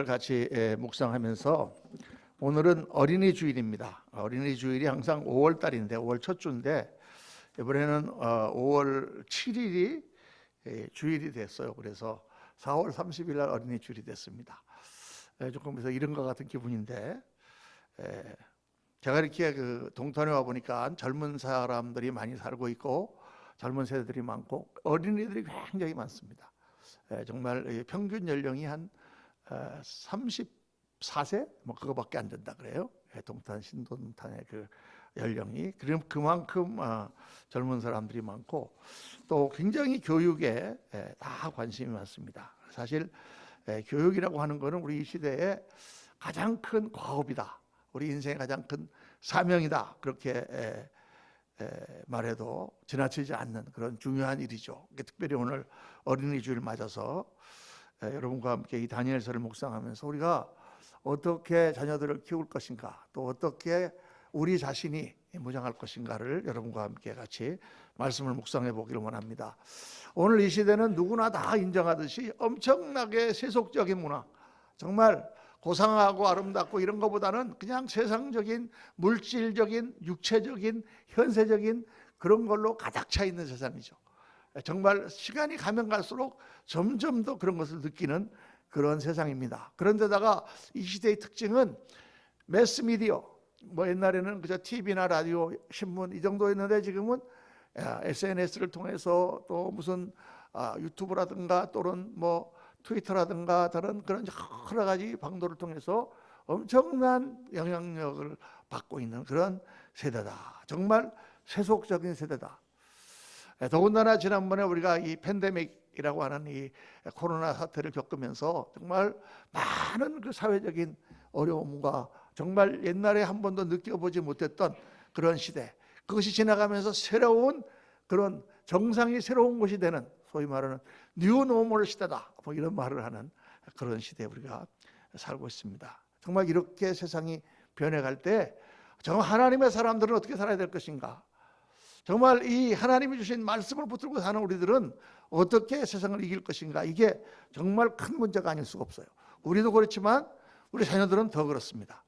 같이 묵상하면서 오늘은 어린이 주일입니다. 어린이 주일이 항상 5월 달인데 5월 첫 주인데 이번에는 5월 7일이 주일이 됐어요. 그래서 4월 30일 날 어린이 주일이 됐습니다. 조금 그래서 이런 것 같은 기분인데 제가 이렇게 동탄에 와 보니까 젊은 사람들이 많이 살고 있고 젊은 세대들이 많고 어린이들이 굉장히 많습니다. 정말 평균 연령이 한 34세 뭐 그거밖에 안 된다 그래요. 동탄 신동탄의 그 연령이 그만큼 젊은 사람들이 많고 또 굉장히 교육에 다 관심이 많습니다. 사실 교육이라고 하는 것은 우리 이 시대에 가장 큰 과업이다. 우리 인생의 가장 큰 사명이다. 그렇게 말해도 지나치지 않는 그런 중요한 일이죠. 특별히 오늘 어린이 주일 맞아서 여러분과 함께 이 다니엘서를 묵상하면서 우리가 어떻게 자녀들을 키울 것인가, 또 어떻게 우리 자신이 무장할 것인가를 여러분과 함께 같이 말씀을 묵상해 보기를 원합니다. 오늘 이 시대는 누구나 다 인정하듯이 엄청나게 세속적인 문화, 정말 고상하고 아름답고 이런 것보다는 그냥 세상적인 물질적인 육체적인 현세적인 그런 걸로 가득 차 있는 세상이죠. 정말 시간이 가면 갈수록 점점 더 그런 것을 느끼는 그런 세상입니다. 그런데다가 이 시대의 특징은 매스미디어, 뭐 옛날에는 그저 TV나 라디오, 신문 이 정도였는데 지금은 SNS를 통해서 또 무슨 유튜브라든가 또는 뭐 트위터라든가 다른 그런 여러 가지 방도를 통해서 엄청난 영향력을 받고 있는 그런 세대다. 정말 세속적인 세대다. 더군다나 지난번에 우리가 이 팬데믹이라고 하는 이 코로나 사태를 겪으면서 정말 많은 그 사회적인 어려움과 정말 옛날에 한 번도 느껴보지 못했던 그런 시대, 그것이 지나가면서 새로운 그런 정상이 새로운 것이 되는 소위 말하는 뉴노멀 시대다, 뭐 이런 말을 하는 그런 시대에 우리가 살고 있습니다. 정말 이렇게 세상이 변해갈 때 정말 하나님의 사람들은 어떻게 살아야 될 것인가, 정말 이 하나님이 주신 말씀을 붙들고 사는 우리들은 어떻게 세상을 이길 것인가, 이게 정말 큰 문제가 아닐 수가 없어요. 우리도 그렇지만 우리 자녀들은 더 그렇습니다.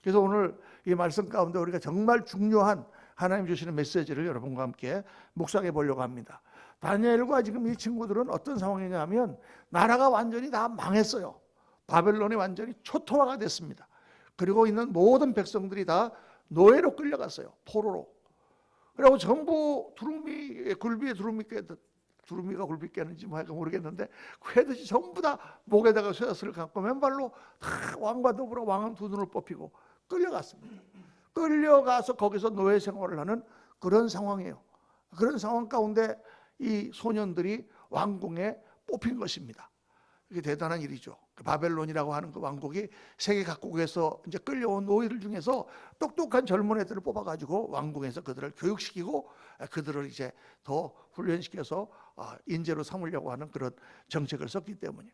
그래서 오늘 이 말씀 가운데 우리가 정말 중요한 하나님 주시는 메시지를 여러분과 함께 묵상해 보려고 합니다. 다니엘과 지금 이 친구들은 어떤 상황이냐 하면 나라가 완전히 다 망했어요. 바벨론이 완전히 초토화가 됐습니다. 그리고 있는 모든 백성들이 다 노예로 끌려갔어요. 포로로. 그리고 전부 두루미가 굴비 깨는지 뭐 모르겠는데 쾌듯이 전부 다 목에다가 쇠사슬을 감고 맨발로 다 왕과 더불어 왕은 두 눈을 뽑히고 끌려갔습니다. 끌려가서 거기서 노예 생활을 하는 그런 상황이에요. 그런 상황 가운데 이 소년들이 왕궁에 뽑힌 것입니다. 이게 대단한 일이죠. 바벨론이라고 하는 그 왕국이 세계 각국에서 이제 끌려온 노예들 중에서 똑똑한 젊은 애들을 뽑아가지고 왕궁에서 그들을 교육시키고 그들을 이제 더 훈련시켜서 인재로 삼으려고 하는 그런 정책을 썼기 때문이에요.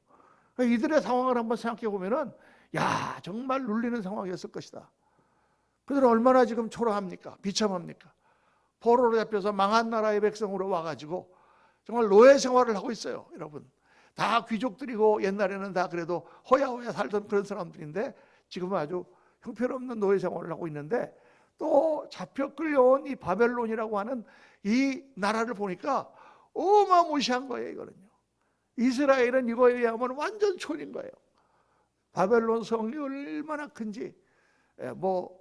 이들의 상황을 한번 생각해 보면은 야, 정말 눌리는 상황이었을 것이다. 그들은 얼마나 지금 초라합니까? 비참합니까? 포로로 잡혀서 망한 나라의 백성으로 와가지고 정말 노예 생활을 하고 있어요, 여러분. 다 귀족들이고 옛날에는 다 그래도 호야호야 살던 그런 사람들인데 지금은 아주 형편없는 노예 생활을 하고 있는데 또 잡혀 끌려온 이 바벨론이라고 하는 이 나라를 보니까 어마무시한 거예요. 이거는요, 이스라엘은 이거에 의하면 완전 촌인 거예요. 바벨론 성이 얼마나 큰지 뭐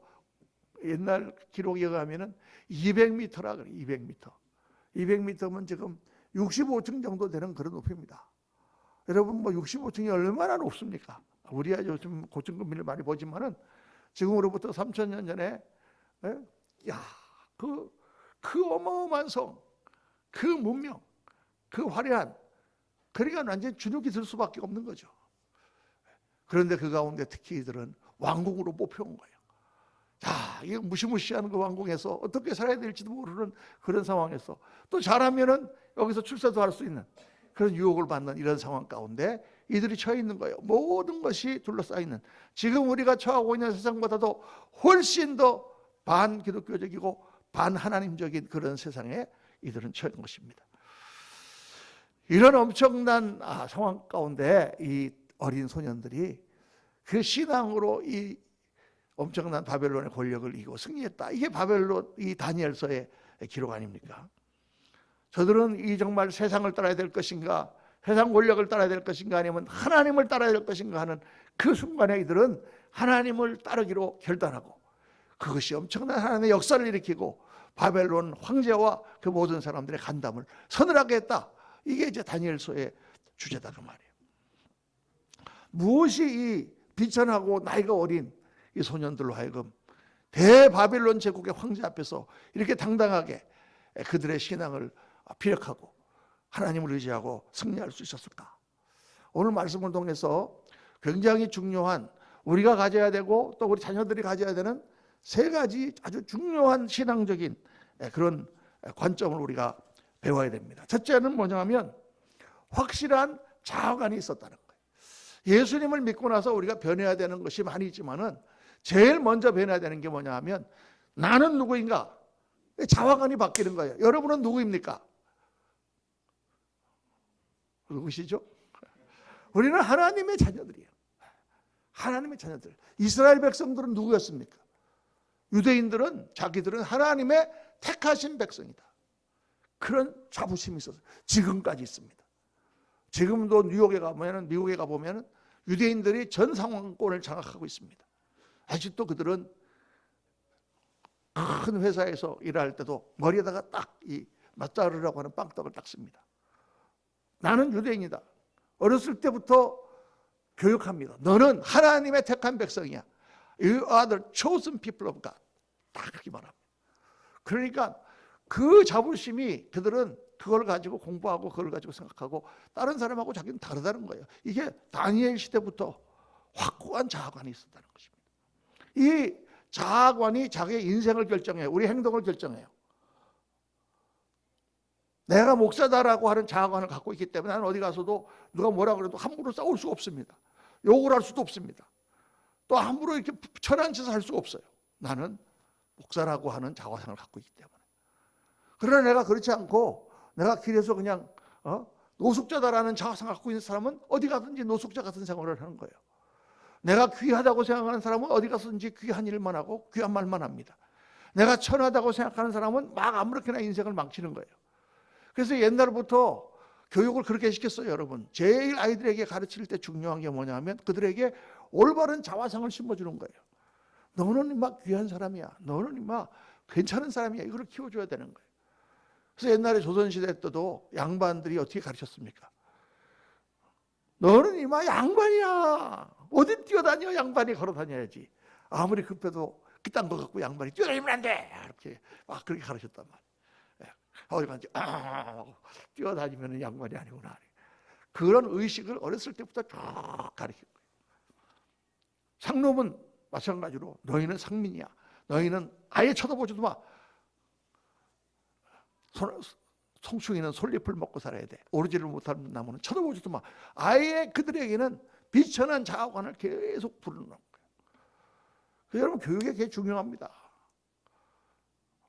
옛날 기록에 의하면 200m라 그래요. 200m. 200m면 지금 65층 정도 되는 그런 높이입니다. 여러분, 뭐 65층이 얼마나 높습니까? 우리야 요즘 고층건물을 많이 보지만은 지금으로부터 3000년 전에 그 어마어마한 성, 그 문명, 그 화려한, 그러니까 완전히 주눅이 들 수밖에 없는 거죠. 그런데 그 가운데 특히 이들은 왕궁으로 뽑혀온 거예요. 자, 이 무시무시한 그 왕궁에서 어떻게 살아야 될지도 모르는 그런 상황에서 또 잘하면은 여기서 출세도 할 수 있는 그런 유혹을 받는 이런 상황 가운데 이들이 처해 있는 거예요. 모든 것이 둘러싸여 있는, 지금 우리가 처하고 있는 세상보다도 훨씬 더 반기독교적이고 반하나님적인 그런 세상에 이들은 처해 있는 것입니다. 이런 엄청난 상황 가운데 이 어린 소년들이 그 신앙으로 이 엄청난 바벨론의 권력을 이기고 승리했다. 이게 바벨론 이 다니엘서의 기록 아닙니까? 저들은 이 정말 세상을 따라야 될 것인가, 세상 권력을 따라야 될 것인가, 아니면 하나님을 따라야 될 것인가 하는 그 순간에 이들은 하나님을 따르기로 결단하고, 그것이 엄청난 하나님의 역사를 일으키고 바벨론 황제와 그 모든 사람들의 간담을 서늘하게 했다. 이게 이제 다니엘서의 주제다 그 말이에요. 무엇이 이 비천하고 나이가 어린 이 소년들로 하여금 대바벨론 제국의 황제 앞에서 이렇게 당당하게 그들의 신앙을 피력하고 하나님을 의지하고 승리할 수 있었을까? 오늘 말씀을 통해서 굉장히 중요한, 우리가 가져야 되고 또 우리 자녀들이 가져야 되는 세 가지 아주 중요한 신앙적인 그런 관점을 우리가 배워야 됩니다. 첫째는 뭐냐면 확실한 자아관이 있었다는 거예요. 예수님을 믿고 나서 우리가 변해야 되는 것이 많이 있지만은 제일 먼저 변해야 되는 게 뭐냐 하면 나는 누구인가? 자아관이 바뀌는 거예요. 여러분은 누구입니까? 누구시죠? 우리는 하나님의 자녀들이에요. 하나님의 자녀들. 이스라엘 백성들은 누구였습니까? 유대인들은 자기들은 하나님의 택하신 백성이다. 그런 자부심이 있어서 지금까지 있습니다. 지금도 뉴욕에 가보면, 미국에 가보면 유대인들이 전 상황권을 장악하고 있습니다. 아직도 그들은 큰 회사에서 일할 때도 머리에다가 딱 이 맛자르라고 하는 빵떡을 딱 씁니다. 나는 유대인이다. 어렸을 때부터 교육합니다. 너는 하나님의 택한 백성이야. You are the chosen people of God. 딱 그렇게 말합니다. 그러니까 그 자부심이, 그들은 그걸 가지고 공부하고 그걸 가지고 생각하고 다른 사람하고 자기는 다르다는 거예요. 이게 다니엘 시대부터 확고한 자아관이 있었다는 것입니다. 이 자아관이 자기의 인생을 결정해요. 우리 행동을 결정해요. 내가 목사다라고 하는 자아관을 갖고 있기 때문에 나는 어디 가서도 누가 뭐라 그래도 함부로 싸울 수가 없습니다. 욕을 할 수도 없습니다. 또 함부로 이렇게 천한 짓을 할 수가 없어요. 나는 목사라고 하는 자아관을 갖고 있기 때문에. 그러나 내가 그렇지 않고 내가 길에서 그냥 노숙자다라는 자아상을 갖고 있는 사람은 어디 가든지 노숙자 같은 생활을 하는 거예요. 내가 귀하다고 생각하는 사람은 어디 가서든지 귀한 일만 하고 귀한 말만 합니다. 내가 천하다고 생각하는 사람은 막 아무렇게나 인생을 망치는 거예요. 그래서 옛날부터 교육을 그렇게 시켰어요, 여러분. 제일 아이들에게 가르칠 때 중요한 게 뭐냐면 그들에게 올바른 자화상을 심어주는 거예요. 너는 막 귀한 사람이야. 너는 막 괜찮은 사람이야. 이걸 키워줘야 되는 거예요. 그래서 옛날에 조선시대 때도 양반들이 어떻게 가르쳤습니까? 너는 이마 양반이야. 어디 뛰어다녀? 양반이 걸어다녀야지. 아무리 급해도 그딴 거 갖고 양반이 뛰어다니면 안 돼. 이렇게 막 그렇게 가르쳤단 말이에요. 어디 가지? 뛰어다니면 양반이 아니구나. 그런 의식을 어렸을 때부터 쭉 가르친 거예요. 상놈은 마찬가지로 너희는 상민이야. 너희는 아예 쳐다보지도 마. 송충이는 솔잎을 먹고 살아야 돼. 오르지를 못하는 나무는 쳐다보지도 마. 아예 그들에게는 비천한 자아관을 계속 부르는 거예요. 여러분, 교육이 굉장히 중요합니다.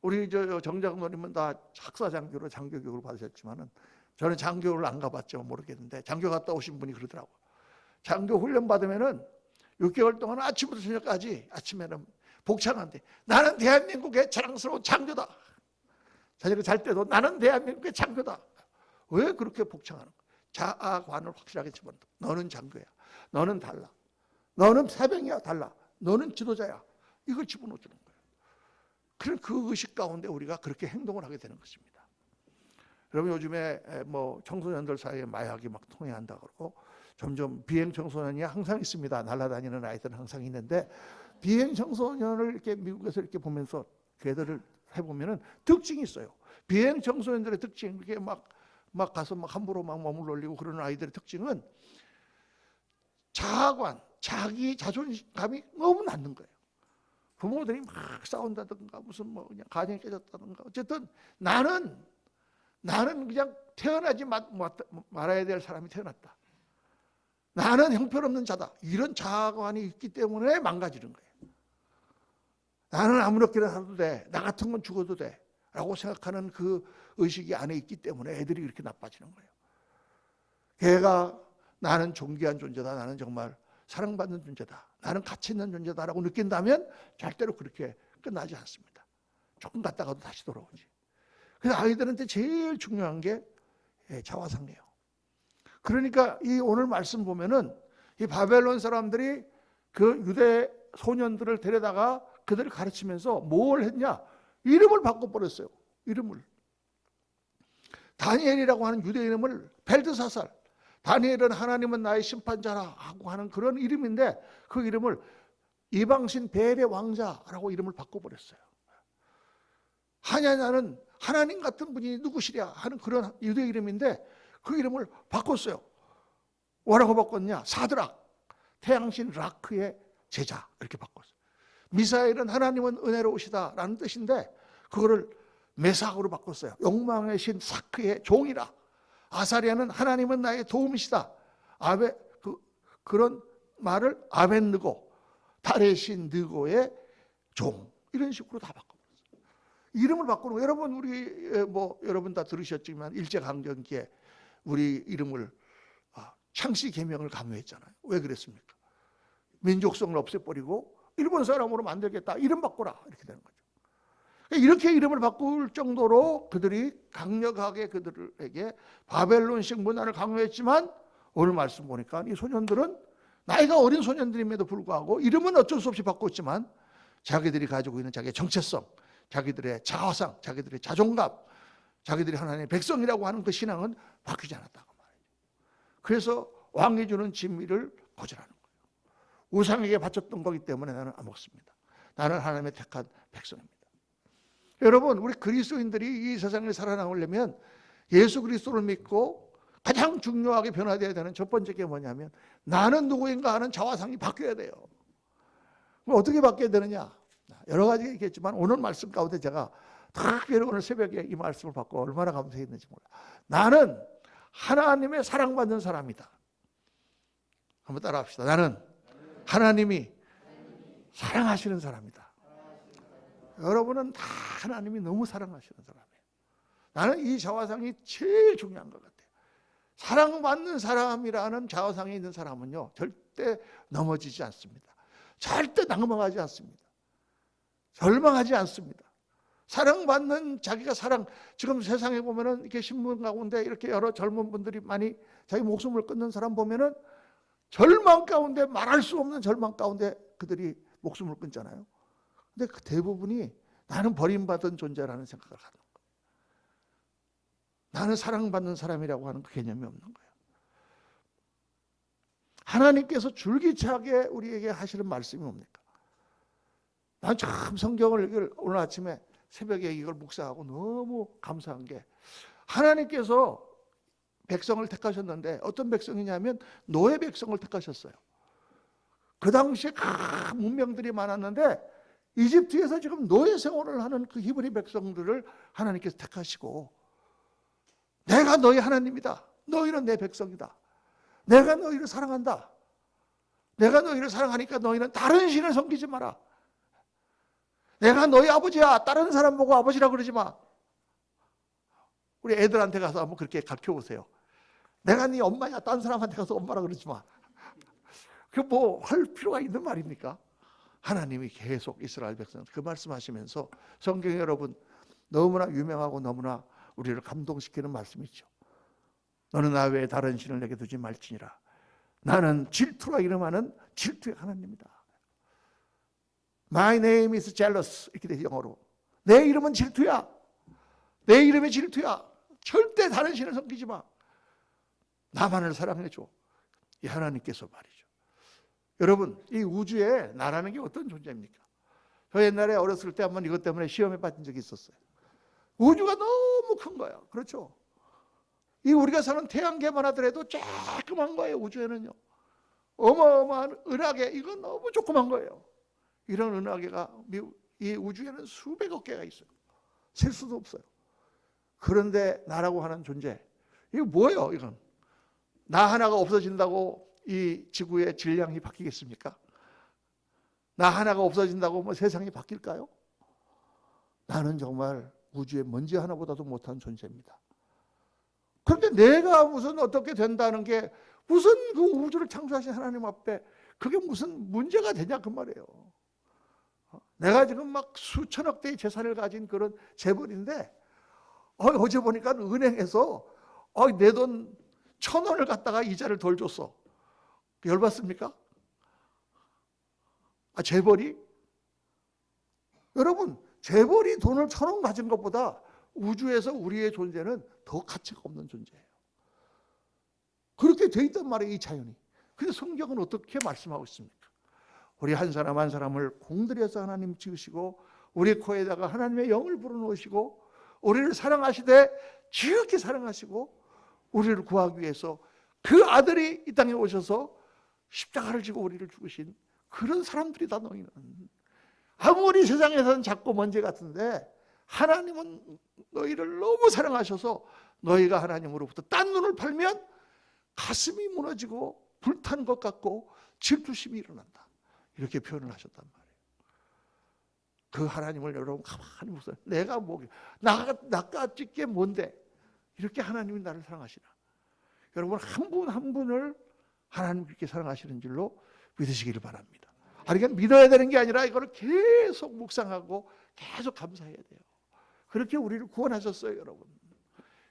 우리 정장로님은 다 학사장교로 장교교육을 받으셨지만은 저는 장교를 안 가봤죠. 모르겠는데 장교 갔다 오신 분이 그러더라고. 장교 훈련 받으면은 6개월 동안 아침부터 저녁까지 아침에는 복창한대. 나는 대한민국의 자랑스러운 장교다. 자기가 잘 때도 나는 대한민국의 장교다. 왜 그렇게 복창하는 거야? 자아관을 확실하게 집어넣는다. 너는 장교야. 너는 달라. 너는 새병이야. 달라. 너는 지도자야. 이걸 집어넣어주는 거예요. 그 의식 가운데 우리가 그렇게 행동을 하게 되는 것입니다. 여러분, 요즘에 뭐 청소년들 사이에 마약이 막 통행한다 그러고 점점 비행 청소년이 항상 있습니다. 날아다니는 아이들은 항상 있는데 비행 청소년을 이렇게 미국에서 이렇게 보면서 걔들을 해보면은 특징이 있어요. 비행 청소년들의 특징, 이렇게 막 가서 막 함부로 막 몸을 올리고 그러는 아이들의 특징은 자아관, 자기 자존감이 너무 낮는 거예요. 부모들이 막 싸운다든가 무슨 뭐 그냥 가정이 깨졌다든가 어쨌든 나는 그냥 태어나지 말아야 될 사람이 태어났다. 나는 형편없는 자다. 이런 자아관이 있기 때문에 망가지는 거예요. 나는 아무렇게나 살아도 돼. 나 같은 건 죽어도 돼. 라고 생각하는 그 의식이 안에 있기 때문에 애들이 이렇게 나빠지는 거예요. 걔가 나는 존귀한 존재다. 나는 정말 사랑받는 존재다, 나는 가치 있는 존재다라고 느낀다면 절대로 그렇게 끝나지 않습니다. 조금 갔다가도 다시 돌아오지. 그래서 아이들한테 제일 중요한 게 자화상이에요. 그러니까 이 오늘 말씀 보면은 이 바벨론 사람들이 그 유대 소년들을 데려다가 그들을 가르치면서 뭘 했냐? 이름을 바꿔버렸어요. 이름을. 다니엘이라고 하는 유대 이름을 벨드사살, 다니엘은 하나님은 나의 심판자라 하고 하는 그런 이름인데 그 이름을 이방신 벨의 왕자라고 이름을 바꿔버렸어요. 하냐냐는 하나님 같은 분이 누구시랴 하는 그런 유대 이름인데 그 이름을 바꿨어요. 뭐라고 바꿨냐? 사드락, 태양신 라크의 제자, 이렇게 바꿨어요. 미사엘은 하나님은 은혜로우시다 라는 뜻인데 그거를 메삭으로 바꿨어요. 욕망의 신 사크의 종이라. 아사리아는 하나님은 나의 도움이시다, 그런 말을 아벤느고, 달의 신 느고의 종, 이런 식으로 다 바꿔버렸어요. 이름을 바꾸는, 여러분 우리 여러분 다 들으셨지만 일제강점기에 우리 이름을 창씨 계명을 강요했잖아요. 왜 그랬습니까? 민족성을 없애버리고 일본 사람으로 만들겠다, 이름 바꾸라, 이렇게 되는 거죠. 이렇게 이름을 바꿀 정도로 그들이 강력하게 그들에게 바벨론식 문화를 강요했지만 오늘 말씀 보니까 이 소년들은 나이가 어린 소년들임에도 불구하고 이름은 어쩔 수 없이 바꿨지만 자기들이 가지고 있는 자기의 정체성, 자기들의 자화상, 자기들의 자존감, 자기들이 하나님의 백성이라고 하는 그 신앙은 바뀌지 않았다고 말이에요. 그래서 왕이 주는 진미를 거절하는 거예요. 우상에게 바쳤던 거기 때문에 나는 안 먹습니다. 나는 하나님의 택한 백성입니다. 여러분, 우리 그리스도인들이 이 세상에 살아남으려면 예수 그리스도를 믿고 가장 중요하게 변화되어야 되는 첫 번째 게 뭐냐면 나는 누구인가 하는 자화상이 바뀌어야 돼요. 그럼 어떻게 바뀌어야 되느냐? 여러 가지가 있겠지만 오늘 말씀 가운데 제가 특별히 오늘 새벽에 이 말씀을 받고 얼마나 감사했는지 몰라요. 나는 하나님의 사랑받는 사람이다. 한번 따라 합시다. 나는 하나님이 사랑하시는 사람이다. 여러분은 다 하나님이 너무 사랑하시는 사람이에요. 나는 이 자화상이 제일 중요한 것 같아요. 사랑받는 사람이라는 자화상이 있는 사람은요, 절대 넘어지지 않습니다. 절대 낙망하지 않습니다. 절망하지 않습니다. 사랑받는 자기가 지금 세상에 보면은 이렇게 신문 가운데 이렇게 여러 젊은 분들이 많이 자기 목숨을 끊는 사람 보면은 절망 가운데, 말할 수 없는 절망 가운데 그들이 목숨을 끊잖아요. 근데 그 대부분이 나는 버림받은 존재라는 생각을 하는 거예요. 나는 사랑받는 사람이라고 하는 그 개념이 없는 거예요. 하나님께서 줄기차게 우리에게 하시는 말씀이 뭡니까? 난 참 성경을 오늘 아침에 새벽에 이걸 묵상하고 너무 감사한 게 하나님께서 백성을 택하셨는데 어떤 백성이냐면 노예 백성을 택하셨어요. 그 당시에 큰 문명들이 많았는데 이집트에서 지금 노예 생활을 하는 그 히브리 백성들을 하나님께서 택하시고 내가 너희 하나님이다. 너희는 내 백성이다. 내가 너희를 사랑한다. 내가 너희를 사랑하니까 너희는 다른 신을 섬기지 마라. 내가 너희 아버지야. 다른 사람 보고 아버지라고 그러지 마. 우리 애들한테 가서 한번 그렇게 가르쳐 보세요. 내가 네 엄마야. 다른 사람한테 가서 엄마라 그러지 마. 그 뭐 할 필요가 있는 말입니까? 하나님이 계속 이스라엘 백성 그 말씀하시면서 성경 여러분 너무나 유명하고 너무나 우리를 감동시키는 말씀이죠. 너는 나 외에 다른 신을 내게 두지 말지니라. 나는 질투라 이름하는 질투의 하나님이다. My name is jealous. 이렇게 돼 영어로. 내 이름은 질투야. 내 이름이 질투야. 절대 다른 신을 섬기지 마. 나만을 사랑해줘. 이 하나님께서 말이죠. 여러분, 이 우주에 나라는 게 어떤 존재입니까? 저 옛날에 어렸을 때 한번 이것 때문에 시험에 빠진 적이 있었어요. 우주가 너무 큰 거예요. 그렇죠? 이 우리가 사는 태양계만 하더라도 조그만 거예요. 우주에는요. 어마어마한 은하계, 이건 너무 조그만 거예요. 이런 은하계가 이 우주에는 수백억 개가 있어요. 셀 수도 없어요. 그런데 나라고 하는 존재, 이거 뭐예요? 이건 나 하나가 없어진다고 이 지구의 질량이 바뀌겠습니까? 나 하나가 없어진다고 뭐 세상이 바뀔까요? 나는 정말 우주의 먼지 하나보다도 못한 존재입니다. 그런데 내가 무슨 어떻게 된다는 게 무슨 그 우주를 창조하신 하나님 앞에 그게 무슨 문제가 되냐 그 말이에요. 내가 지금 막 수천억 대의 재산을 가진 그런 재벌인데 어제 보니까 은행에서 내 돈 1,000원을 갖다가 이자를 덜 줬어. 열받습니까? 재벌이? 여러분, 재벌이 돈을 1,000원 가진 것보다 우주에서 우리의 존재는 더 가치가 없는 존재예요. 그렇게 돼 있단 말이에요, 이 자연이. 그래서 성경은 어떻게 말씀하고 있습니까? 우리 한 사람 한 사람을 공들여서 하나님 지으시고 우리 코에다가 하나님의 영을 불어넣으시고 우리를 사랑하시되 지극히 사랑하시고 우리를 구하기 위해서 그 아들이 이 땅에 오셔서 십자가를 지고 우리를 죽으신 그런 사람들이다. 너희는 아무리 세상에서는 작고 먼지 같은데 하나님은 너희를 너무 사랑하셔서 너희가 하나님으로부터 딴 눈을 팔면 가슴이 무너지고 불타는 것 같고 질투심이 일어난다. 이렇게 표현을 하셨단 말이에요. 그 하나님을 여러분 가만히 보세요. 내가 뭐 나까짓 게 뭔데 이렇게 하나님이 나를 사랑하시나. 여러분 한 분 한 분을 하나님 그렇게 사랑하시는 줄로 믿으시기를 바랍니다. 그러니까 믿어야 되는 게 아니라 이거를 계속 묵상하고 계속 감사해야 돼요. 그렇게 우리를 구원하셨어요.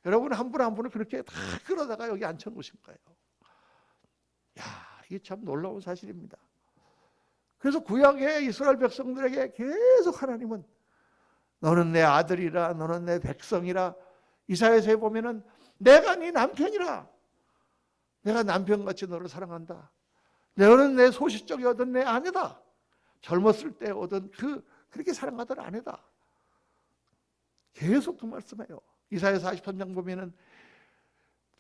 여러분 한 분 한 분을 그렇게 다 끌어다가 여기 앉혀놓으신 거예요. 이게 참 놀라운 사실입니다. 그래서 구약의 이스라엘 백성들에게 계속 하나님은 너는 내 아들이라, 너는 내 백성이라. 이사야서에 보면은 내가 네 남편이라. 내가 남편같이 너를 사랑한다. 너는 내 소시적에 얻은 내 아내다. 젊었을 때 얻은 그렇게 사랑하던 아내다. 계속 그 말씀해요. 이사야 43장 보면은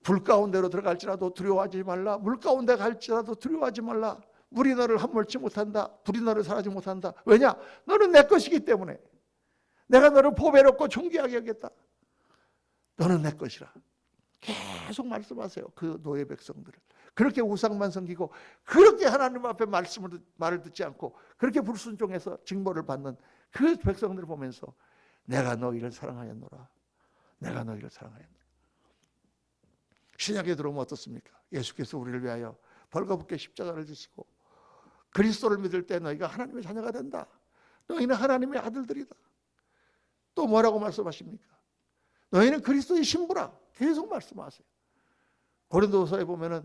불 가운데로 들어갈지라도 두려워하지 말라. 물 가운데 갈지라도 두려워하지 말라. 물이 너를 함몰치 못한다. 불이 너를 사하지 못한다. 왜냐? 너는 내 것이기 때문에. 내가 너를 보배롭고 존귀하게 여겼다. 너는 내 것이라. 계속 말씀하세요. 그 노예 백성들을. 그렇게 우상만 섬기고 그렇게 하나님 앞에 말을 듣지 않고 그렇게 불순종해서 징벌을 받는 그 백성들을 보면서 내가 너희를 사랑하였노라. 내가 너희를 사랑하였노라. 신약에 들어오면 어떻습니까? 예수께서 우리를 위하여 벌거벗게 십자가를 지시고 그리스도를 믿을 때 너희가 하나님의 자녀가 된다. 너희는 하나님의 아들들이다. 또 뭐라고 말씀하십니까? 너희는 그리스도의 신부라. 계속 말씀하세요. 고린도서에 보면은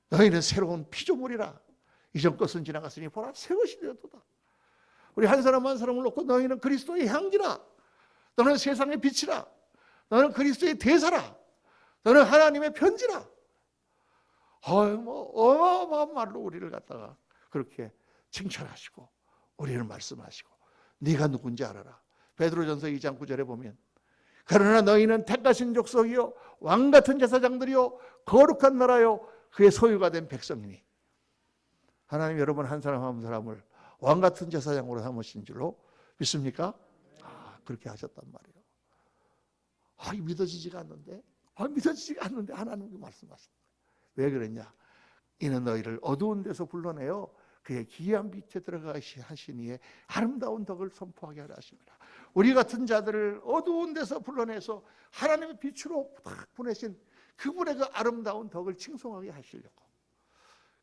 너희는 새로운 피조물이라. 이전 것은 지나갔으니 보라 새 것이 되었도다. 우리 한 사람 한 사람을 놓고 너희는 그리스도의 향기라. 너는 세상의 빛이라. 너는 그리스도의 대사라. 너는 하나님의 편지라. 어마어마한 말로 우리를 갖다가 그렇게 칭찬하시고 우리를 말씀하시고 네가 누군지 알아라. 베드로전서 2장 9절에 보면 그러나 너희는 택하신 족속이요 왕같은 제사장들이요 거룩한 나라요 그의 소유가 된 백성이니. 하나님 여러분 한 사람 한 사람을 왕같은 제사장으로 삼으신 줄로 믿습니까? 그렇게 하셨단 말이에요. 믿어지지가 않는데 믿어지지가 않는데 하나님이 말씀하신다. 왜 그랬냐? 이는 너희를 어두운 데서 불러내어 그의 기이한 빛에 들어가시 하시니에 아름다운 덕을 선포하게 하려 하십니다. 우리 같은 자들을 어두운 데서 불러내서 하나님의 빛으로 딱 보내신 그분의 그 아름다운 덕을 칭송하게 하시려고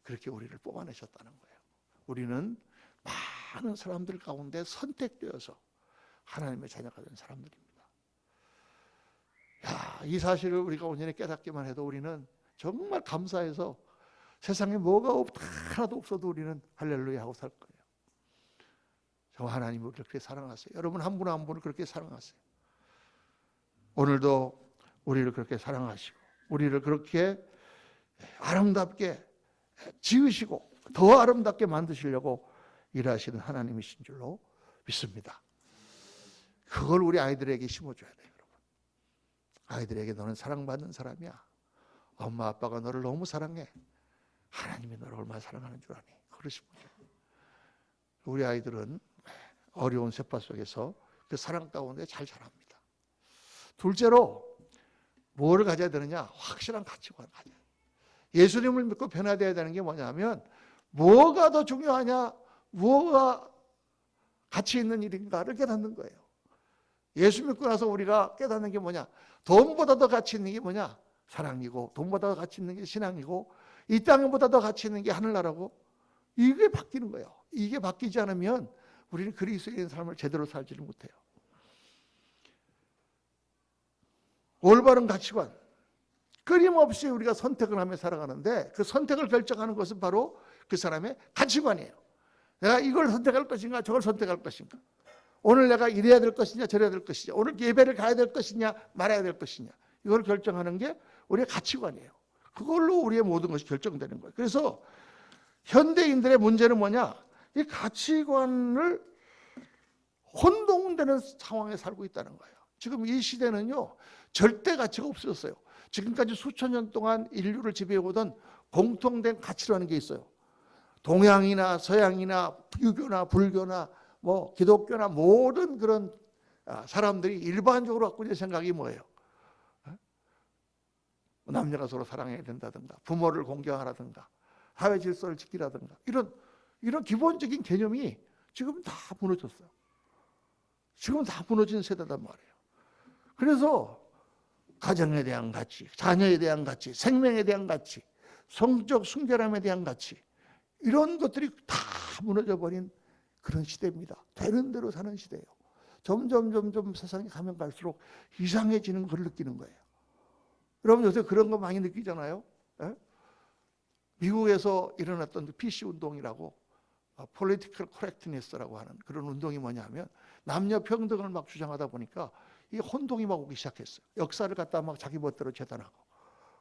그렇게 우리를 뽑아내셨다는 거예요. 우리는 많은 사람들 가운데 선택되어서 하나님의 자녀가 된 사람들입니다. 이 사실을 우리가 온전히 깨닫기만 해도 우리는 정말 감사해서 세상에 뭐가 하나도 없어도 우리는 할렐루야 하고 살 거예요. 정말 하나님을 그렇게 사랑하세요. 여러분 한 분 한 분을 그렇게 사랑하세요. 오늘도 우리를 그렇게 사랑하시고 우리를 그렇게 아름답게 지으시고 더 아름답게 만드시려고 일하시는 하나님이신 줄로 믿습니다. 그걸 우리 아이들에게 심어줘야 돼요. 여러분. 아이들에게 너는 사랑받는 사람이야. 엄마 아빠가 너를 너무 사랑해. 하나님이 너를 얼마나 사랑하는 줄 아니. 그러시면 우리 아이들은 어려운 세파 속에서 그 사랑 가운데 잘 자랍니다. 둘째로 뭐를 가져야 되느냐? 확실한 가치관을 가져야 돼요. 예수님을 믿고 변화되어야 되는 게 뭐냐면 뭐가 더 중요하냐? 뭐가 가치 있는 일인가를 깨닫는 거예요. 예수 믿고 나서 우리가 깨닫는 게 뭐냐? 돈보다 더 가치 있는 게 뭐냐? 사랑이고 돈보다 더 가치 있는 게 신앙이고 이 땅보다 더 가치 있는 게 하늘나라고 이게 바뀌는 거예요. 이게 바뀌지 않으면 우리는 그리스도인의 삶을 제대로 살지를 못해요. 올바른 가치관, 끊임없이 우리가 선택을 하며 살아가는데 그 선택을 결정하는 것은 바로 그 사람의 가치관이에요. 내가 이걸 선택할 것인가 저걸 선택할 것인가, 오늘 내가 이래야 될 것이냐 저래야 될 것이냐, 오늘 예배를 가야 될 것이냐 말아야 될 것이냐, 이걸 결정하는 게 우리의 가치관이에요. 그걸로 우리의 모든 것이 결정되는 거예요. 그래서 현대인들의 문제는 뭐냐, 이 가치관을 혼동되는 상황에 살고 있다는 거예요. 지금 이 시대는요, 절대 가치가 없어졌어요. 지금까지 수천 년 동안 인류를 지배해오던 공통된 가치라는 게 있어요. 동양이나 서양이나 유교나 불교나 뭐 기독교나 모든 그런 사람들이 일반적으로 갖고 있는 생각이 뭐예요? 남녀가 서로 사랑해야 된다든가, 부모를 공경하라든가, 사회 질서를 지키라든가, 이런 기본적인 개념이 지금 다 무너졌어요. 지금 다 무너진 세대단 말이에요. 그래서 가정에 대한 가치, 자녀에 대한 가치, 생명에 대한 가치, 성적 순결함에 대한 가치, 이런 것들이 다 무너져버린 그런 시대입니다. 되는 대로 사는 시대예요. 점점 세상이 가면 갈수록 이상해지는 걸 느끼는 거예요. 여러분 요새 그런 거 많이 느끼잖아요. 예? 미국에서 일어났던 PC 운동이라고, Political Correctness라고 하는 그런 운동이 뭐냐면 남녀 평등을 막 주장하다 보니까 이 혼동이 막 오기 시작했어요. 역사를 갖다 막 자기 멋대로 재단하고.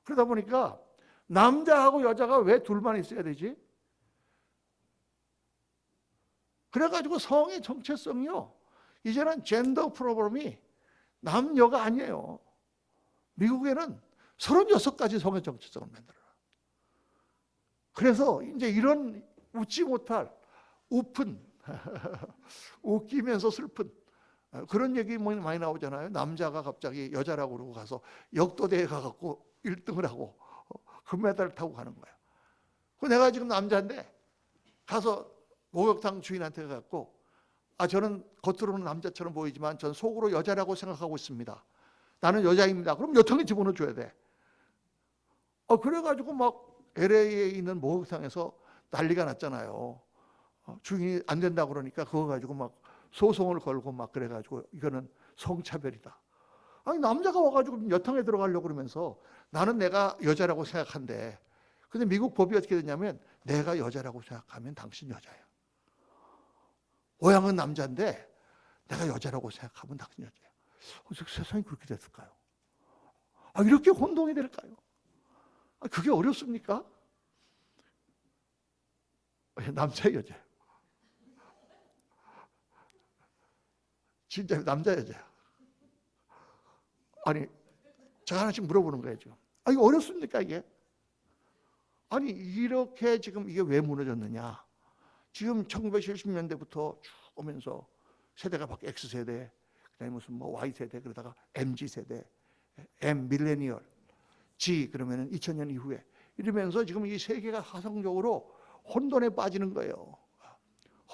그러다 보니까 남자하고 여자가 왜 둘만 있어야 되지? 그래가지고 성의 정체성이요, 이제는 젠더 프로그램이 남녀가 아니에요. 미국에는 36가지 성의 정체성을 만들어요. 그래서 이제 이런 웃지 못할 우픈 웃기면서 슬픈 그런 얘기 많이 나오잖아요. 남자가 갑자기 여자라고 그러고 가서 역도대회 가갖고 1등을 하고 금메달을 타고 가는 거예요. 내가 지금 남자인데 가서 목욕탕 주인한테 가갖고, 저는 겉으로는 남자처럼 보이지만 전 속으로 여자라고 생각하고 있습니다. 나는 여자입니다. 그럼 몇 통에 집어넣어 줘야 돼. 그래가지고 막 LA에 있는 목욕탕에서 난리가 났잖아요. 주인이 안 된다고 그러니까 그거 가지고 막 소송을 걸고 막 그래가지고 이거는 성차별이다. 아니 남자가 와가지고 여탕에 들어가려고 그러면서 나는 내가 여자라고 생각한대. 근데 미국 법이 어떻게 되냐면 내가 여자라고 생각하면 당신 여자야. 모양은 남자인데 내가 여자라고 생각하면 당신 여자야. 세상이 그렇게 됐을까요? 이렇게 혼동이 될까요? 그게 어렵습니까? 남자 여자예요. 진짜 남자 여자야. 아니 제가 하나씩 물어보는 거예요 지금. 이거 어렵습니까 이게? 아니 이렇게 지금 이게 왜 무너졌느냐? 지금 1970년대부터 쭉 오면서 세대가 바뀌어 X세대, 그다음에 무슨 뭐 Y세대, 그러다가 MZ세대, M 밀레니얼, G 그러면은 2000년 이후에 이러면서 지금 이 세계가 화성적으로 혼돈에 빠지는 거예요.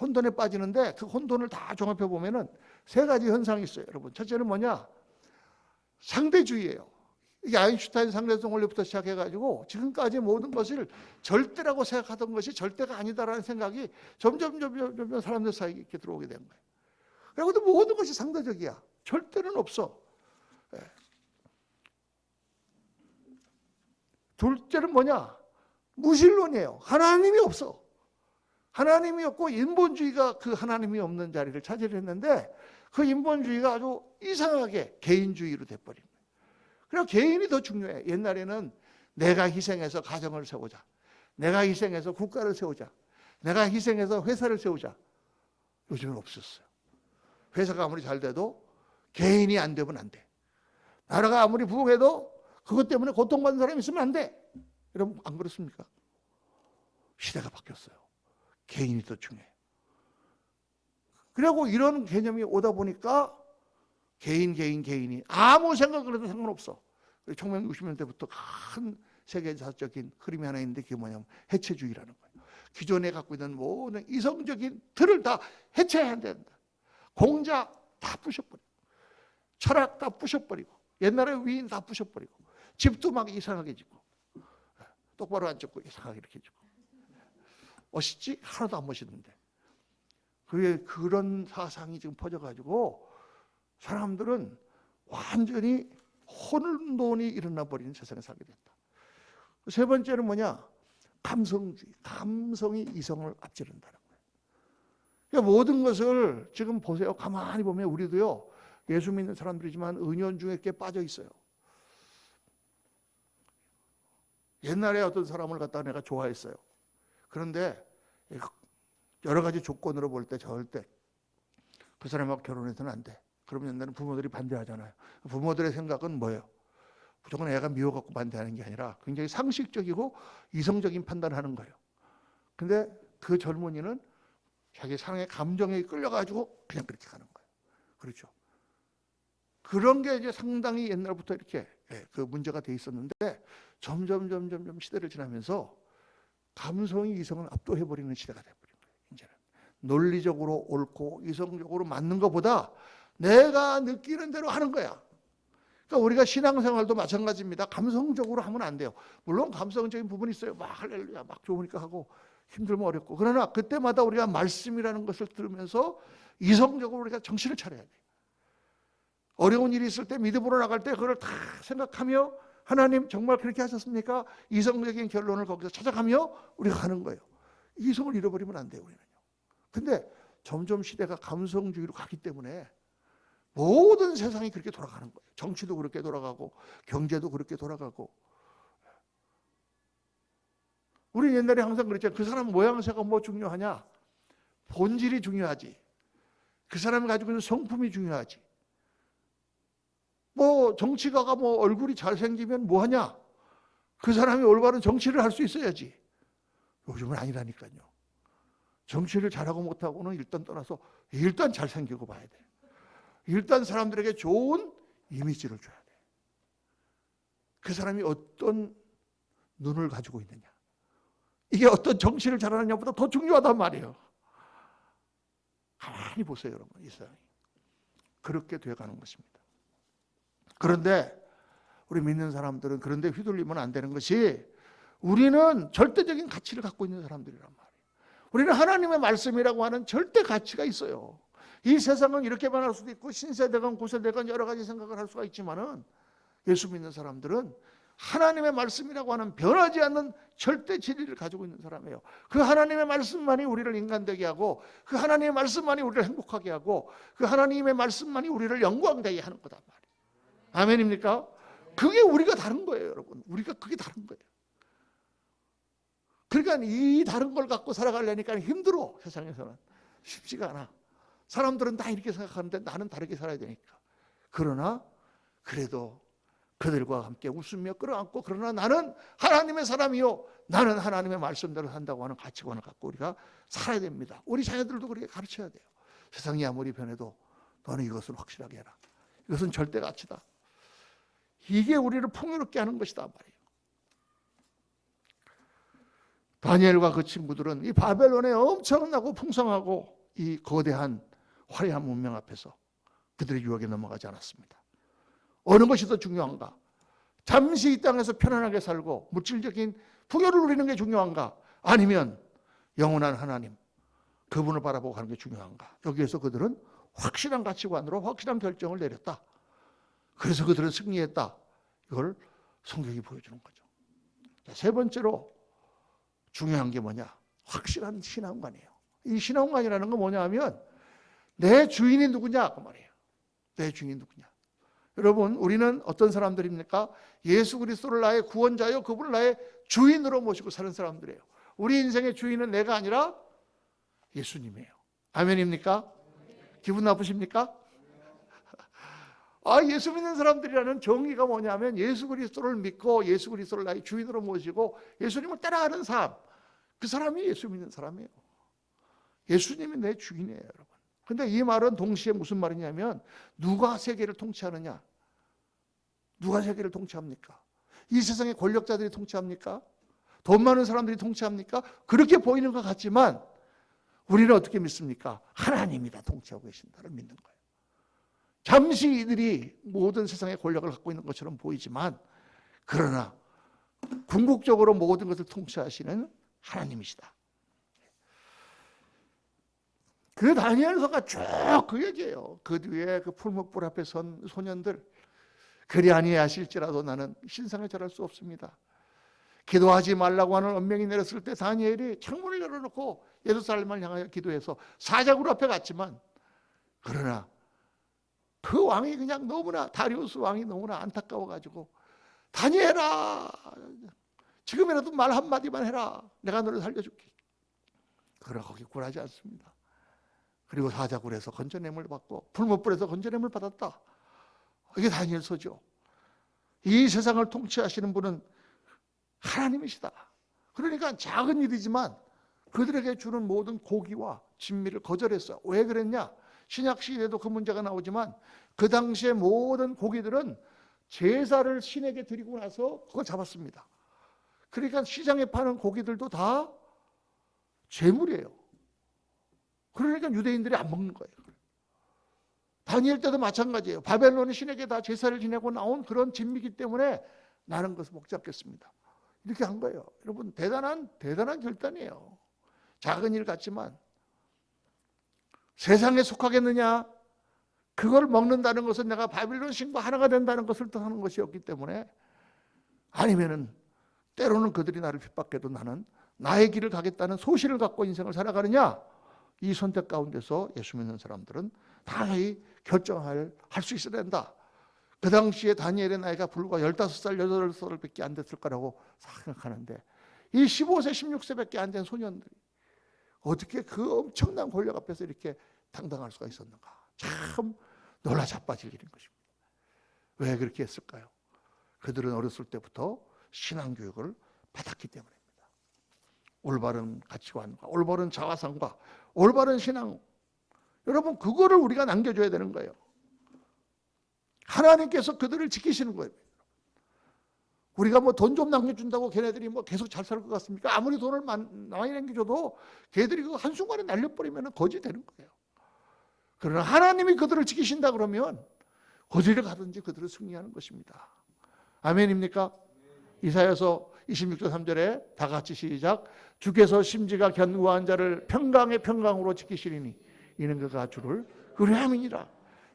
혼돈에 빠지는데 그 혼돈을 다 종합해 보면은 세 가지 현상이 있어요, 여러분. 첫째는 뭐냐? 상대주의예요. 이게 아인슈타인 상대성 원리부터 시작해가지고 지금까지 모든 것을 절대라고 생각하던 것이 절대가 아니다라는 생각이 점점 사람들 사이에 이렇게 들어오게 된 거예요. 그리고 모든 것이 상대적이야. 절대는 없어. 둘째는 뭐냐? 무신론이에요. 하나님이 없어. 하나님이 없고 인본주의가 그 하나님이 없는 자리를 차지했는데 그 인본주의가 아주 이상하게 개인주의로 돼버린 거예요. 그래서 개인이 더 중요해. 옛날에는 내가 희생해서 가정을 세우자, 내가 희생해서 국가를 세우자, 내가 희생해서 회사를 세우자. 요즘은 없었어요. 회사가 아무리 잘 돼도 개인이 안 되면 안 돼. 나라가 아무리 부흥해도 그것 때문에 고통받는 사람이 있으면 안 돼. 여러분 안 그렇습니까? 시대가 바뀌었어요. 개인이 더 중요해요. 그리고 이런 개념이 오다 보니까 개인이 아무 생각을 해도 상관없어. 1960년대부터 큰 세계사적인 흐름이 하나 있는데 그게 뭐냐면 해체주의라는 거예요. 기존에 갖고 있는 모든 이성적인 틀을 다 해체해야 된다. 공자 다 부셔버리고, 철학 다 부셔버리고, 옛날에 위인 다 부셔버리고, 집도 막 이상하게 짓고, 똑바로 안 짓고 이상하게 이렇게 짓고. 멋있지? 하나도 안 멋있는데. 그런 사상이 지금 퍼져가지고 사람들은 완전히 혼돈이 일어나 버리는 세상에 살게 됐다. 세 번째는 뭐냐? 감성주의. 감성이 이성을 앞지른다는 거예요. 그러니까 모든 것을 지금 보세요. 가만히 보면 우리도요, 예수 믿는 사람들이지만 은연중에 꽤 빠져 있어요. 옛날에 어떤 사람을 갖다가 내가 좋아했어요. 그런데 여러 가지 조건으로 볼 때 절대 그 사람하고 결혼해서는 안 돼. 그러면 옛날에는 부모들이 반대하잖아요. 부모들의 생각은 뭐예요? 무조건 애가 미워갖고 반대하는 게 아니라 굉장히 상식적이고 이성적인 판단을 하는 거예요. 근데 그 젊은이는 자기 사랑의 감정에 끌려가지고 그냥 그렇게 가는 거예요. 그렇죠. 그런 게 이제 상당히 옛날부터 이렇게 그 문제가 돼 있었는데 점점 시대를 지나면서 감성이 이성을 압도해버리는 시대가 돼버린 거예요. 이제는 논리적으로 옳고 이성적으로 맞는 것보다 내가 느끼는 대로 하는 거야. 그러니까 우리가 신앙생활도 마찬가지입니다. 감성적으로 하면 안 돼요. 물론 감성적인 부분이 있어요. 막 할렐루야 막 좋으니까 하고 힘들면 어렵고. 그러나 그때마다 우리가 말씀이라는 것을 들으면서 이성적으로 우리가 정신을 차려야 돼요. 어려운 일이 있을 때 믿음으로 나갈 때 그걸 다 생각하며 하나님 정말 그렇게 하셨습니까? 이성적인 결론을 거기서 찾아가며 우리가 가는 거예요. 이성을 잃어버리면 안 돼요. 우리는요. 근데 점점 시대가 감성주의로 가기 때문에 모든 세상이 그렇게 돌아가는 거예요. 정치도 그렇게 돌아가고 경제도 그렇게 돌아가고. 우리 옛날에 항상 그랬잖아요. 그 사람 모양새가 뭐 중요하냐? 본질이 중요하지. 그 사람이 가지고 있는 성품이 중요하지. 뭐 정치가가 뭐 얼굴이 잘생기면 뭐하냐? 그 사람이 올바른 정치를 할 수 있어야지. 요즘은 아니라니까요. 정치를 잘하고 못하고는 일단 떠나서 일단 잘생기고 봐야 돼. 일단 사람들에게 좋은 이미지를 줘야 돼. 그 사람이 어떤 눈을 가지고 있느냐. 이게 어떤 정치를 잘하느냐보다 더 중요하단 말이에요. 가만히 보세요, 여러분. 이 세상이 그렇게 돼가는 것입니다. 그런데 우리 믿는 사람들은 그런데 휘둘리면 안 되는 것이 우리는 절대적인 가치를 갖고 있는 사람들이란 말이에요. 우리는 하나님의 말씀이라고 하는 절대 가치가 있어요. 이 세상은 이렇게 변할 수도 있고 신세대건 구세대건 여러 가지 생각을 할 수가 있지만은 예수 믿는 사람들은 하나님의 말씀이라고 하는 변하지 않는 절대 진리를 가지고 있는 사람이에요. 그 하나님의 말씀만이 우리를 인간되게 하고 그 하나님의 말씀만이 우리를 행복하게 하고 그 하나님의 말씀만이 우리를 영광되게 하는 거단 말이에요. 아멘입니까? 그게 우리가 다른 거예요, 여러분. 우리가 그게 다른 거예요. 그러니까 이 다른 걸 갖고 살아가려니까 힘들어. 세상에서는 쉽지가 않아. 사람들은 다 이렇게 생각하는데 나는 다르게 살아야 되니까. 그러나 그래도 그들과 함께 웃으며 끌어안고 그러나 나는 하나님의 사람이요 나는 하나님의 말씀대로 산다고 하는 가치관을 갖고 우리가 살아야 됩니다. 우리 자녀들도 그렇게 가르쳐야 돼요. 세상이 아무리 변해도 너는 이것을 확실하게 해라. 이것은 절대 가치다. 이게 우리를 풍요롭게 하는 것이다 말이에요. 다니엘과 그 친구들은 이 바벨론의 엄청나고 풍성하고 이 거대한 화려한 문명 앞에서 그들의 유혹에 넘어가지 않았습니다. 어느 것이 더 중요한가? 잠시 이 땅에서 편안하게 살고 물질적인 풍요를 누리는 게 중요한가? 아니면 영원한 하나님 그분을 바라보고 가는 게 중요한가? 여기에서 그들은 확실한 가치관으로 확실한 결정을 내렸다. 그래서 그들은 승리했다. 이걸 성경이 보여주는 거죠. 세 번째로 중요한 게 뭐냐? 확실한 신앙관이에요. 이 신앙관이라는 건 뭐냐 하면 내 주인이 누구냐 그 말이에요. 내 주인이 누구냐. 여러분 우리는 어떤 사람들입니까? 예수 그리스도를 나의 구원자요 그분을 나의 주인으로 모시고 사는 사람들이에요. 우리 인생의 주인은 내가 아니라 예수님이에요. 아멘입니까? 기분 나쁘십니까? 예수 믿는 사람들이라는 정의가 뭐냐면 예수 그리스도를 믿고 예수 그리스도를 나의 주인으로 모시고 예수님을 따라가는 삶. 그 사람이 예수 믿는 사람이에요. 예수님이 내 주인이에요, 여러분. 근데 이 말은 동시에 무슨 말이냐면 누가 세계를 통치하느냐? 누가 세계를 통치합니까? 이 세상의 권력자들이 통치합니까? 돈 많은 사람들이 통치합니까? 그렇게 보이는 것 같지만 우리는 어떻게 믿습니까? 하나님이 다 통치하고 계신다를 믿는 거예요. 잠시 이들이 모든 세상의 권력을 갖고 있는 것처럼 보이지만 그러나 궁극적으로 모든 것을 통치하시는 하나님이시다. 그 다니엘서가 쭉 그 얘기예요. 그 뒤에 그 풀목불 앞에 선 소년들, 그리 아니하실지라도 나는 신상을 절할 수 없습니다. 기도하지 말라고 하는 언명이 내렸을 때 다니엘이 창문을 열어놓고 예루살렘을 향하여 기도해서 사자굴 앞에 갔지만, 그러나 그 왕이 그냥 너무나, 다리우스 왕이 너무나 안타까워가지고, 다니엘아, 지금이라도 말 한마디만 해라. 내가 너를 살려줄게. 그러나 거기 굴하지 않습니다. 그리고 사자굴에서 건져냄을 받고 풀무불에서 건져냄을 받았다. 이게 다니엘서죠. 이 세상을 통치하시는 분은 하나님이시다. 그러니까 작은 일이지만 그들에게 주는 모든 고기와 진미를 거절했어. 왜 그랬냐? 신약 시대에도 그 문제가 나오지만 그 당시에 모든 고기들은 제사를 신에게 드리고 나서 그걸 잡았습니다. 그러니까 시장에 파는 고기들도 다 제물이에요. 그러니까 유대인들이 안 먹는 거예요. 다니엘 때도 마찬가지예요. 바벨론의 신에게 다 제사를 지내고 나온 그런 진미기 때문에 나는 것을 먹지 않겠습니다. 이렇게 한 거예요. 여러분, 대단한 결단이에요. 작은 일 같지만 세상에 속하겠느냐? 그걸 먹는다는 것은 내가 바빌론 신과 하나가 된다는 것을 뜻하는 것이었기 때문에, 아니면은 때로는 그들이 나를 핍박해도 나는 나의 길을 가겠다는 소신을 갖고 인생을 살아가느냐? 이 선택 가운데서 예수 믿는 사람들은 당연히 결정할 수 있어야 된다. 그 당시에 다니엘의 나이가 불과 15살, 18살밖에 안 됐을 거라고 생각하는데, 이 15세, 16세밖에 안 된 소년들이 어떻게 그 엄청난 권력 앞에서 이렇게 당당할 수가 있었는가? 참 놀라 자빠질 일인 것입니다. 왜 그렇게 했을까요? 그들은 어렸을 때부터 신앙교육을 받았기 때문입니다. 올바른 가치관과 올바른 자화상과 올바른 신앙, 여러분, 그거를 우리가 남겨줘야 되는 거예요. 하나님께서 그들을 지키시는 거예요. 우리가 뭐 돈 좀 남겨준다고 걔네들이 뭐 계속 잘 살 것 같습니까? 아무리 돈을 많이 남겨줘도 걔들이 그 한순간에 날려버리면 거지 되는 거예요. 그러나 하나님이 그들을 지키신다 그러면 어디를 가든지 그들을 승리하는 것입니다. 아멘입니까? 이사야서 26절 3절에 다 같이 시작. 주께서 심지가 견고한 자를 평강의 평강으로 지키시리니 이는 그가 주를 의뢰함이니라.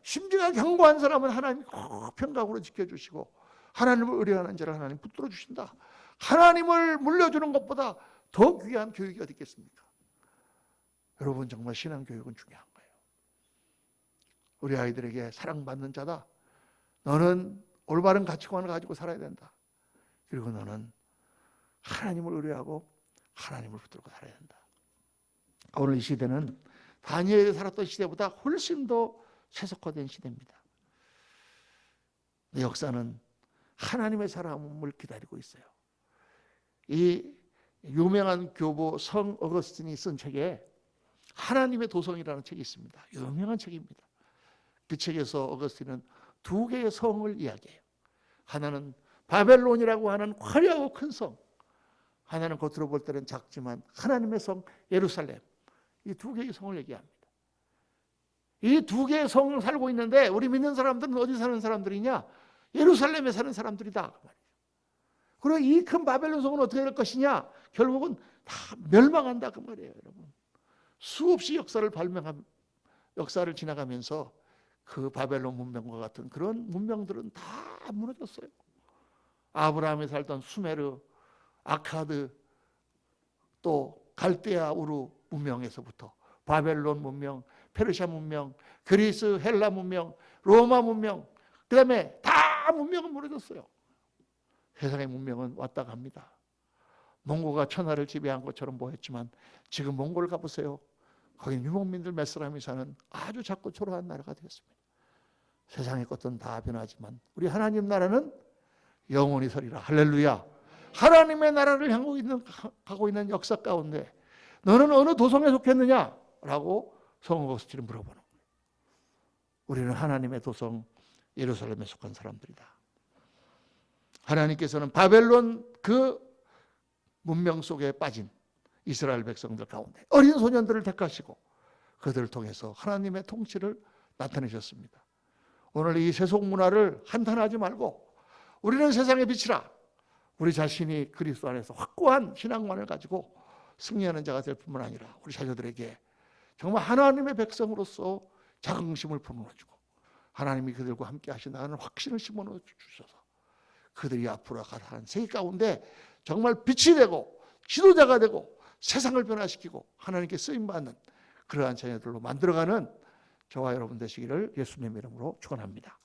심지가 견고한 사람은 하나님이 꼭 평강으로 지켜주시고, 하나님을 의뢰하는 자를 하나님 붙들어 주신다. 하나님을 물려주는 것보다 더 귀한 교육이 어디 있겠습니까? 여러분, 정말 신앙교육은 중요한 거예요. 우리 아이들에게 사랑받는 자다. 너는 올바른 가치관을 가지고 살아야 된다. 그리고 너는 하나님을 의뢰하고 하나님을 붙들고 살아야 된다. 오늘 이 시대는 다니엘이 살았던 시대보다 훨씬 더 세속화된 시대입니다. 역사는 하나님의 사람을 기다리고 있어요. 이 유명한 교부 성 어거스틴이 쓴 책에 하나님의 도성이라는 책이 있습니다. 유명한 책입니다. 그 책에서 어거스틴은 두 개의 성을 이야기해요. 하나는 바벨론이라고 하는 화려하고 큰 성, 하나는 겉으로 볼 때는 작지만 하나님의 성 예루살렘. 이 두 개의 성을 얘기합니다. 이 두 개의 성을 살고 있는데 우리 믿는 사람들은 어디 사는 사람들이냐? 예루살렘에 사는 사람들이다. 그리고 이 큰 바벨론 성은 어떻게 될 것이냐? 결국은 다 멸망한다 그 말이에요, 여러분. 수없이 역사를 지나가면서 그 바벨론 문명과 같은 그런 문명들은 다 무너졌어요. 아브라함이 살던 수메르, 아카드, 또 갈대아 우루 문명에서부터 바벨론 문명, 페르시아 문명, 그리스, 헬라 문명, 로마 문명, 그 다음에 다 문명은 무너졌어요. 세상의 문명은 왔다 갑니다. 몽고가 천하를 지배한 것처럼 보였지만 지금 몽골 가보세요. 거기 유목민들 몇 사람이 사는 아주 작고 초라한 나라가 되었습니다. 세상의 것은 다 변하지만 우리 하나님 나라는 영원히 서리라. 할렐루야. 하나님의 나라를 가고 있는 역사 가운데 너는 어느 도성에 속했느냐? 라고 성 어거스틴이 물어보는 거예요. 우리는 하나님의 도성 예루살렘에 속한 사람들이다. 하나님께서는 바벨론 그 문명 속에 빠진 이스라엘 백성들 가운데 어린 소년들을 택하시고 그들을 통해서 하나님의 통치를 나타내셨습니다. 오늘 이 세속 문화를 한탄하지 말고 우리는 세상의 빛이라. 우리 자신이 그리스도 안에서 확고한 신앙만을 가지고 승리하는 자가 될 뿐만 아니라 우리 자녀들에게 정말 하나님의 백성으로서 자긍심을 불어넣어주고 하나님이 그들과 함께 하신다는 확신을 심어넣어 주셔서 그들이 앞으로 가는 세계 가운데 정말 빛이 되고 지도자가 되고 세상을 변화시키고 하나님께 쓰임받는 그러한 자녀들로 만들어가는 저와 여러분 되시기를 예수님 이름으로 축원합니다.